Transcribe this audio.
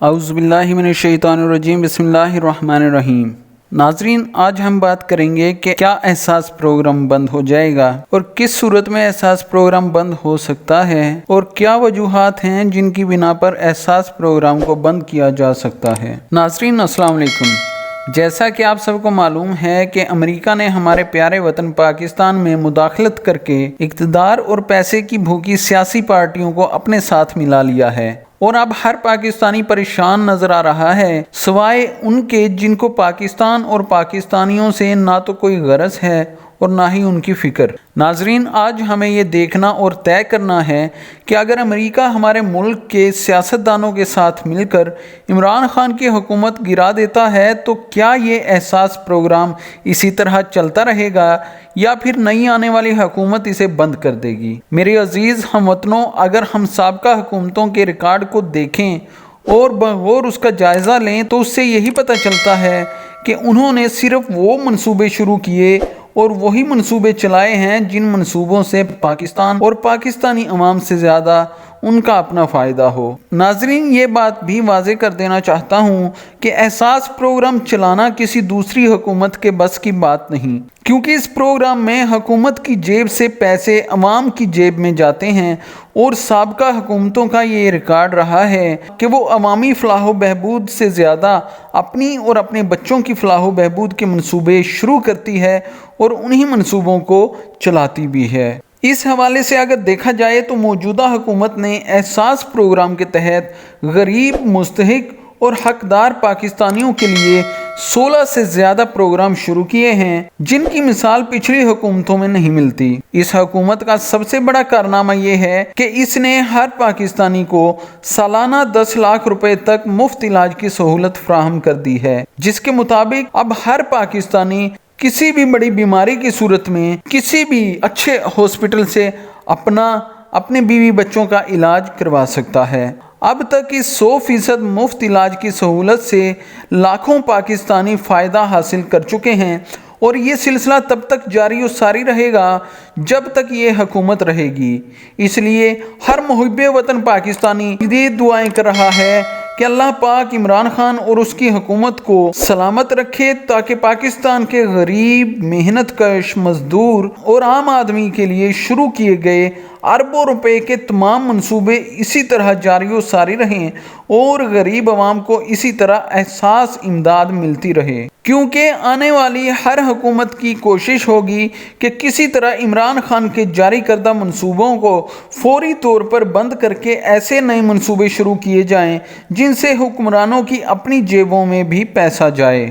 اعوذ باللہ من الشیطان الرجیم، بسم اللہ الرحمن الرحیم۔ ناظرین، آج ہم بات کریں گے کہ کیا احساس پروگرام بند ہو جائے گا اور کس صورت میں احساس پروگرام بند ہو سکتا ہے، اور کیا وجوہات ہیں جن کی بنا پر احساس پروگرام کو بند کیا جا سکتا ہے۔ ناظرین السلام علیکم۔ جیسا کہ آپ سب کو معلوم ہے کہ امریکہ نے ہمارے پیارے وطن پاکستان میں مداخلت کر کے اقتدار اور پیسے کی بھوکی سیاسی پارٹیوں کو اپنے ساتھ ملا لیا ہے، اور اب ہر پاکستانی پریشان نظر آ رہا ہے، سوائے ان کے جن کو پاکستان اور پاکستانیوں سے نہ تو کوئی غرض ہے اور نہ ہی ان کی فکر۔ ناظرین، آج ہمیں یہ دیکھنا اور طے کرنا ہے کہ اگر امریکہ ہمارے ملک کے سیاستدانوں کے ساتھ مل کر عمران خان کی حکومت گرا دیتا ہے تو کیا یہ احساس پروگرام اسی طرح چلتا رہے گا یا پھر نئی آنے والی حکومت اسے بند کر دے گی؟ میرے عزیز ہم وطنوں، اگر ہم سابقہ حکومتوں کے ریکارڈ کو دیکھیں اور بغور اس کا جائزہ لیں تو اس سے یہی پتہ چلتا ہے کہ انہوں نے صرف وہ منصوبے شروع کیے اور وہی منصوبے چلائے ہیں جن منصوبوں سے پاکستان اور پاکستانی عوام سے زیادہ ان کا اپنا فائدہ ہو۔ ناظرین، یہ بات بھی واضح کر دینا چاہتا ہوں کہ احساس پروگرام چلانا کسی دوسری حکومت کے بس کی بات نہیں، کیونکہ اس پروگرام میں حکومت کی جیب سے پیسے عوام کی جیب میں جاتے ہیں، اور سابقہ حکومتوں کا یہ ریکارڈ رہا ہے کہ وہ عوامی فلاح و بہبود سے زیادہ اپنی اور اپنے بچوں کی فلاح و بہبود کے منصوبے شروع کرتی ہے اور انہی منصوبوں کو چلاتی بھی ہے۔ اس حوالے سے اگر دیکھا جائے تو موجودہ حکومت نے احساس پروگرام کے تحت غریب، مستحق اور حقدار پاکستانیوں کے لیے 16 سے زیادہ پروگرام شروع کیے ہیں، جن کی مثال پچھلی حکومتوں میں نہیں ملتی۔ اس حکومت کا سب سے بڑا کارنامہ یہ ہے کہ اس نے ہر پاکستانی کو سالانہ 10 لاکھ روپے تک مفت علاج کی سہولت فراہم کر دی ہے، جس کے مطابق اب ہر پاکستانی کسی بھی بڑی بیماری کی صورت میں کسی بھی اچھے ہاسپٹل سے اپنے بیوی بچوں کا علاج کروا سکتا ہے۔ اب تک اس 100% مفت علاج کی سہولت سے لاکھوں پاکستانی فائدہ حاصل کر چکے ہیں، اور یہ سلسلہ تب تک جاری و ساری رہے گا جب تک یہ حکومت رہے گی۔ اس لیے ہر محب وطن پاکستانی یہ دعائیں کر رہا ہے کہ اللہ پاک عمران خان اور اس کی حکومت کو سلامت رکھے، تاکہ پاکستان کے غریب، محنت کش مزدور اور عام آدمی کے لیے شروع کیے گئے اربوں روپے کے تمام منصوبے اسی طرح جاری و ساری رہیں اور غریب عوام کو اسی طرح احساس امداد ملتی رہے، کیونکہ آنے والی ہر حکومت کی کوشش ہوگی کہ کسی طرح عمران خان کے جاری کردہ منصوبوں کو فوری طور پر بند کر کے ایسے نئے منصوبے شروع کیے جائیں جن سے حکمرانوں کی اپنی جیبوں میں بھی پیسہ جائے۔